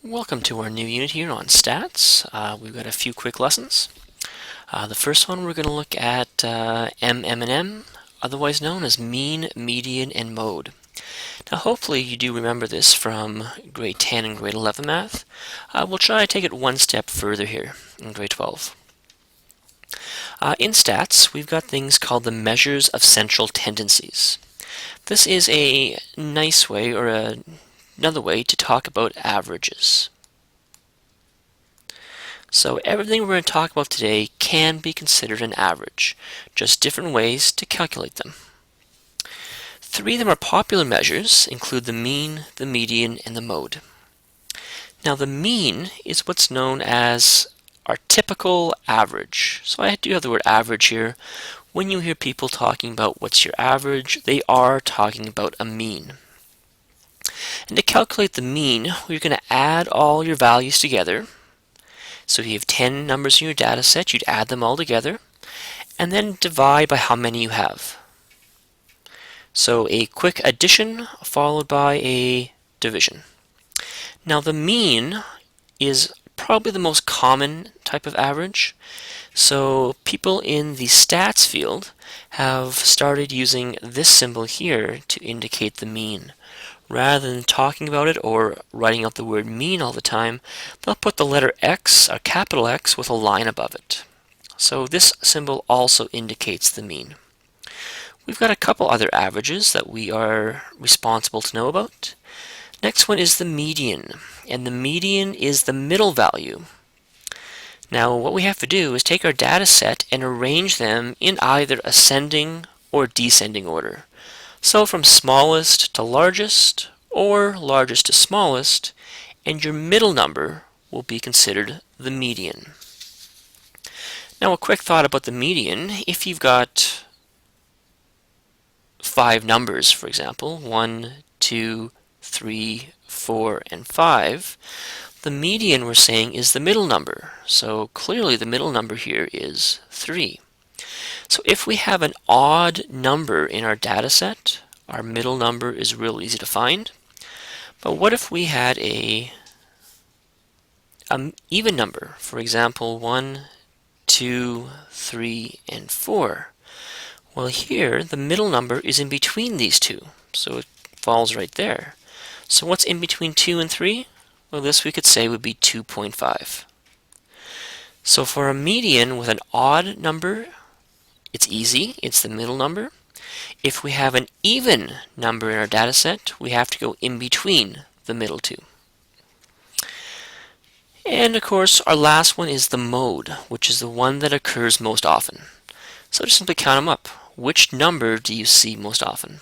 Welcome to our new unit here on stats. We've got a few quick lessons. The first one we're going to look at M, otherwise known as mean, median, and mode. Now hopefully you do remember this from grade 10 and grade 11 math. We'll try to take it one step further here in grade 12. In stats, we've got things called the measures of central tendencies. This is a nice way, or another way, to talk about averages. So everything we're going to talk about today can be considered an average, just different ways to calculate them. Three of them are popular measures, include the mean, the median, and the mode. Now the mean is what's known as our typical average. So I do have the word average here. When you hear people talking about what's your average, they are talking about a mean. And to calculate the mean, we're going to add all your values together. So if you have 10 numbers in your data set, you'd add them all together and then divide by how many you have. So a quick addition followed by a division. Now the mean is probably the most common type of average. So people in the stats field have started using this symbol here to indicate the mean. Rather than talking about it or writing out the word mean all the time, they'll put the letter X, a capital X, with a line above it. So this symbol also indicates the mean. We've got a couple other averages that we are responsible to know about. Next one is the median, and the median is the middle value. Now what we have to do is take our data set and arrange them in either ascending or descending order. So from smallest to largest, or largest to smallest, and your middle number will be considered the median. Now a quick thought about the median. If you've got 5 numbers, for example, 1, 2, 3, 4, and 5, the median we're saying is the middle number. So clearly the middle number here is 3. So if we have an odd number in our data set, our middle number is real easy to find. But what if we had an even number? For example, 1, 2, 3, and 4. Well, here the middle number is in between these two, so it falls right there. So what's in between 2 and 3? Well, this we could say would be 2.5. So for a median with an odd number, it's easy, it's the middle number. If we have an even number in our data set, we have to go in between the middle two. And of course, our last one is the mode, which is the one that occurs most often. So just simply count them up. Which number do you see most often?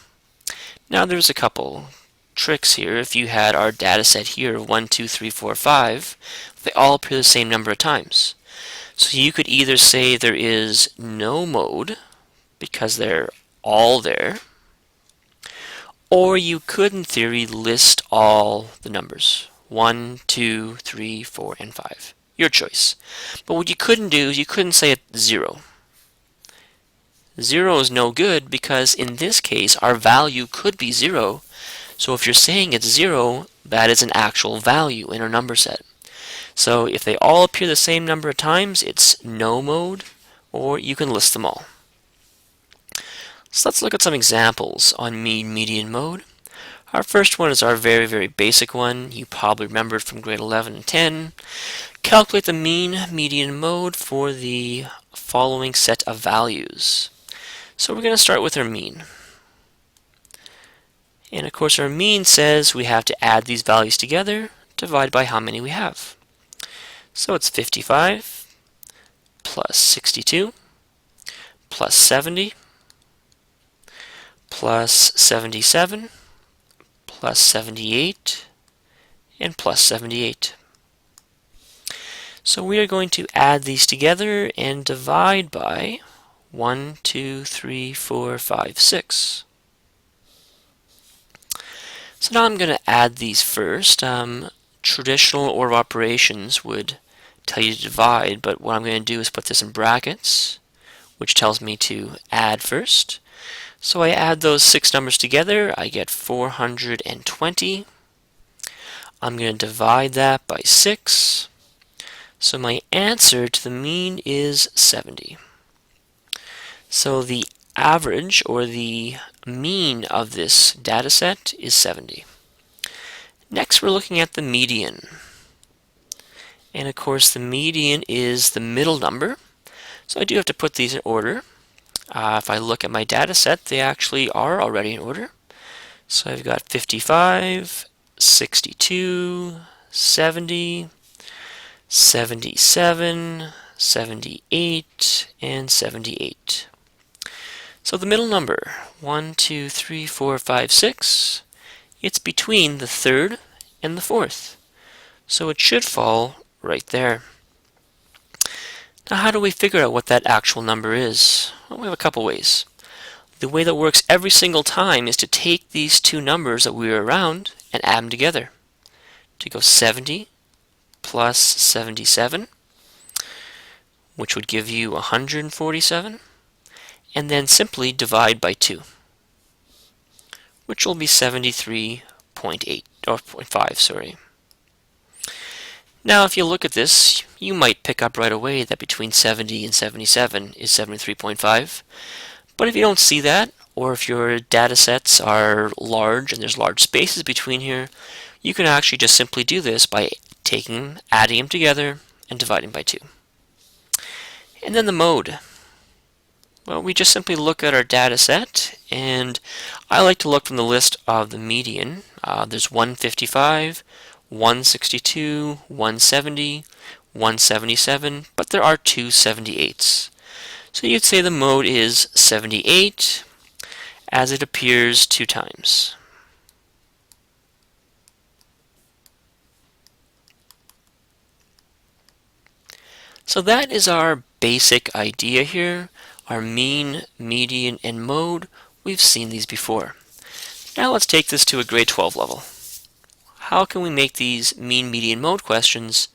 Now there's a couple tricks here. If you had our data set here of 1, 2, 3, 4, 5, they all appear the same number of times. So you could either say there is no mode, because they're all there, or you could in theory list all the numbers 1, 2, 3, 4, and 5. Your choice. But what you couldn't do is you couldn't say it 0. 0 is no good because in this case our value could be 0. So if you're saying it's 0, that is an actual value in our number set. So if they all appear the same number of times, it's no mode, or you can list them all. So let's look at some examples on mean, median, mode. Our first one is our very, very basic one. You probably remember it from grade 11 and 10. Calculate the mean, median, mode for the following set of values. So we're going to start with our mean. And of course our mean says we have to add these values together, divide by how many we have. So it's 55 plus 62 plus 70 plus 77 plus 78 and plus 78. So we are going to add these together and divide by 1, 2, 3, 4, 5, 6. So now I'm going to add these first. Traditional order of operations would tell you to divide, but what I'm going to do is put this in brackets, which tells me to add first. So I add those 6 numbers together, I get 420. I'm going to divide that by 6. So my answer to the mean is 70. So the average, or the mean, of this data set is 70. Next, we're looking at the median. And of course, the median is the middle number. So I do have to put these in order. If I look at my data set, they actually are already in order. So I've got 55, 62, 70, 77, 78, and 78. So the middle number, 1, 2, 3, 4, 5, 6, it's between the third and the fourth. So it should fall right there. Now, how do we figure out what that actual number is? Well, we have a couple ways. The way that works every single time is to take these two numbers that we were around and add them together. To go 70 plus 77, which would give you 147, and then simply divide by 2, which will be 73.8, or 0.5, sorry. Now, if you look at this, you might pick up right away that between 70 and 77 is 73.5. But if you don't see that, or if your data sets are large and there's large spaces between here, you can actually just simply do this by adding them together and dividing by 2. And then the mode. Well, we just simply look at our data set, and I like to look from the list of the median. There's 155, 162, 170, 177, but there are two 78s. So you'd say the mode is 78, as it appears 2 times. So that is our basic idea here, our mean, median, and mode. We've seen these before. Now let's take this to a grade 12 level. How can we make these mean, median, mode questions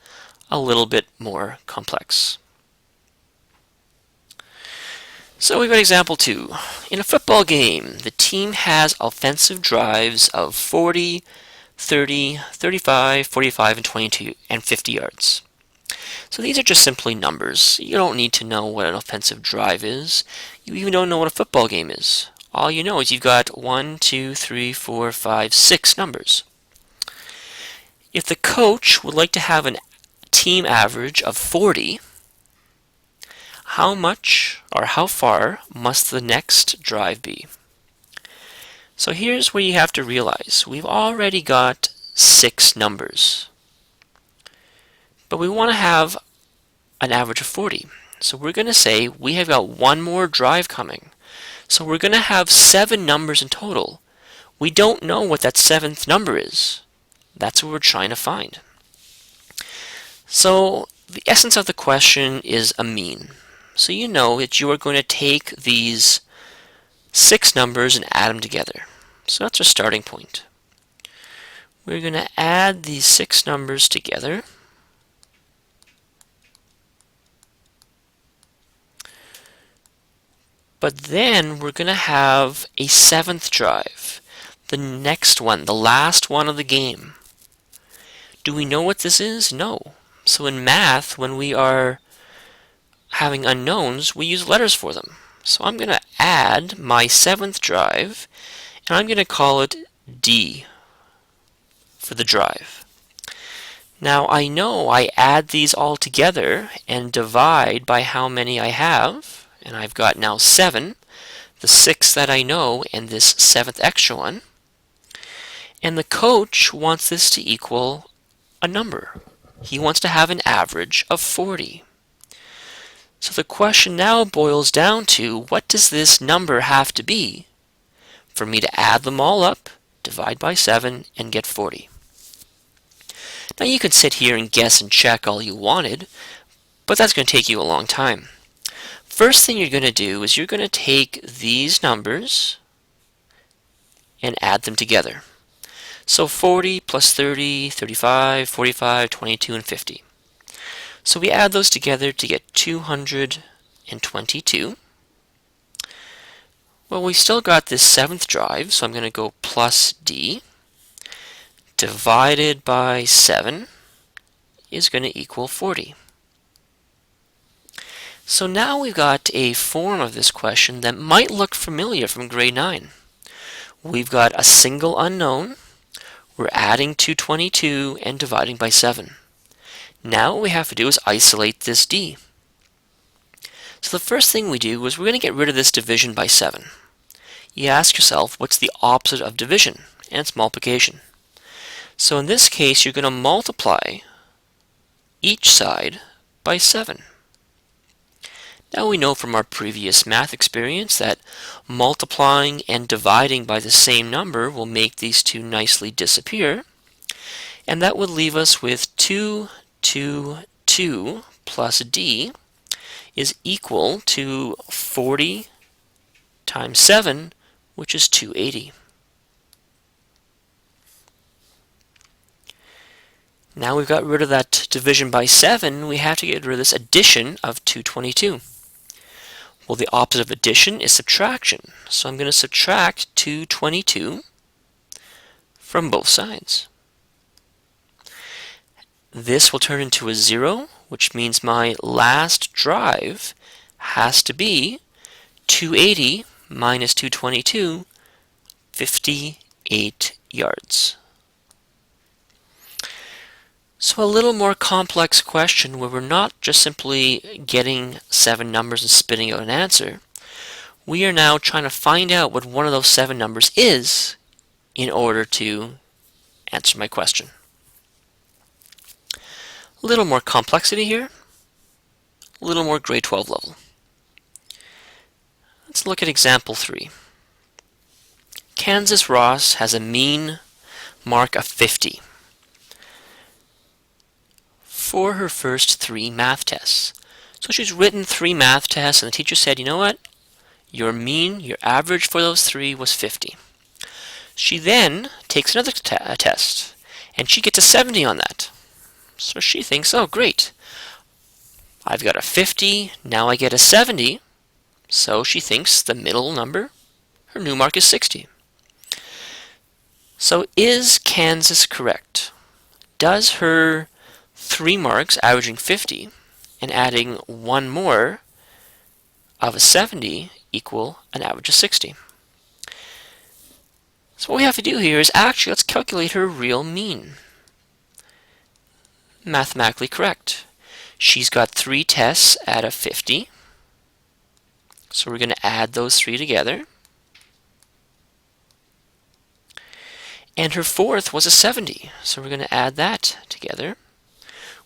a little bit more complex? So we've got example 2. In a football game, the team has offensive drives of 40, 30, 35, 45, and 22, and 50 yards. So these are just simply numbers. You don't need to know what an offensive drive is. You even don't know what a football game is. All you know is you've got 1, 2, 3, 4, 5, 6 numbers. If the coach would like to have a team average of 40, how much or how far must the next drive be? So here's where you have to realize we've already got 6 numbers, but we want to have an average of 40. So we're going to say we have got one more drive coming. So we're going to have 7 numbers in total. We don't know what that 7th number is. That's what we're trying to find. So the essence of the question is a mean. So you know that you are going to take these 6 numbers and add them together. So that's our starting point. We're going to add these 6 numbers together. But then we're going to have a 7th drive, the next one, the last one of the game. Do we know what this is? No. So in math, when we are having unknowns, we use letters for them. So I'm going to add my 7th drive, and I'm going to call it D for the drive. Now I know I add these all together and divide by how many I have, and I've got now 7, the 6 that I know, and this 7th extra one. And the coach wants this to equal a number. He wants to have an average of 40. So the question now boils down to, what does this number have to be for me to add them all up, divide by 7, and get 40? Now you can sit here and guess and check all you wanted, but that's going to take you a long time. First thing you're going to do is you're going to take these numbers and add them together. So 40 plus 30, 35, 45, 22, and 50. So we add those together to get 222. Well, we still got this 7th drive, so I'm going to go plus D. divided by 7 is going to equal 40. So now we've got a form of this question that might look familiar from grade 9. We've got a single unknown, we're adding 222 and dividing by 7. Now what we have to do is isolate this d. So the first thing we do is we're going to get rid of this division by 7. You ask yourself, what's the opposite of division? And it's multiplication. So in this case, you're going to multiply each side by 7. Now we know from our previous math experience that multiplying and dividing by the same number will make these two nicely disappear, and that would leave us with 2 plus d is equal to 40 times 7, which is 280. Now we've got rid of that division by 7, we have to get rid of this addition of 222. Well, the opposite of addition is subtraction, so I'm going to subtract 222 from both sides. This will turn into a 0, which means my last drive has to be 280 minus 222, 58 yards. So a little more complex question where we're not just simply getting 7 numbers and spitting out an answer. We are now trying to find out what one of those 7 numbers is in order to answer my question. A little more complexity here, a little more grade 12 level. Let's look at example 3. Kansas Ross has a mean mark of 50 for her first 3 math tests. So she's written 3 math tests and the teacher said, you know what? Your mean, your average for those 3 was 50. She then takes another test and she gets a 70 on that. So she thinks, oh great, I've got a 50, now I get a 70. So she thinks the middle number, her new mark is 60. So is Kansas correct? Does her 3 marks averaging 50 and adding 1 more of a 70 equal an average of 60? So what we have to do here is actually let's calculate her real mean. Mathematically correct. She's got 3 tests out of 50. So we're going to add those 3 together. And her 4th was a 70. So we're going to add that together.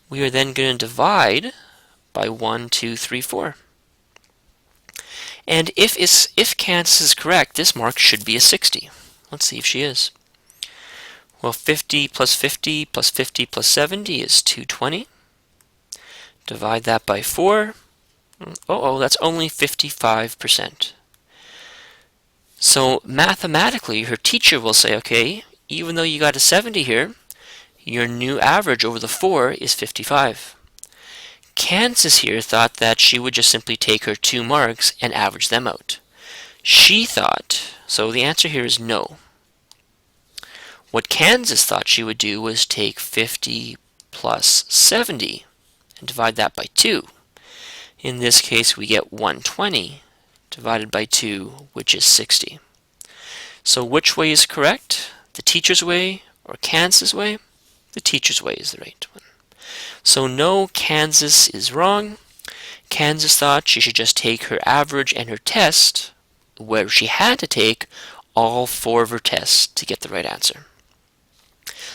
We are then going to divide by 1, 2, 3, 4. And if Kansas is correct, this mark should be a 60. Let's see if she is. Well, 50 plus 50 plus 50 plus 70 is 220. Divide that by 4. Oh, that's only 55%. So mathematically, her teacher will say, okay, even though you got a 70 here, your new average over the 4 is 55. Kansas here thought that she would just simply take her 2 marks and average them out. She thought, so the answer here is no. What Kansas thought she would do was take 50 plus 70 and divide that by 2. In this case, we get 120 divided by 2, which is 60. So which way is correct? The teacher's way or Kansas' way? The teacher's way is the right one. So no, Kansas is wrong. Kansas thought she should just take her average and her test, where she had to take all 4 of her tests to get the right answer.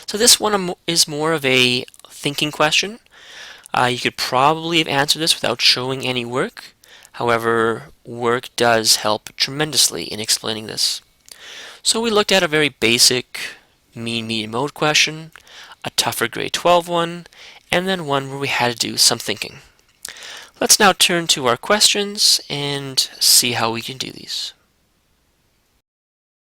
So this one is more of a thinking question. You could probably have answered this without showing any work. However, work does help tremendously in explaining this. So we looked at a very basic mean, median, mode question, a tougher grade 12 one, and then one where we had to do some thinking. Let's now turn to our questions and see how we can do these.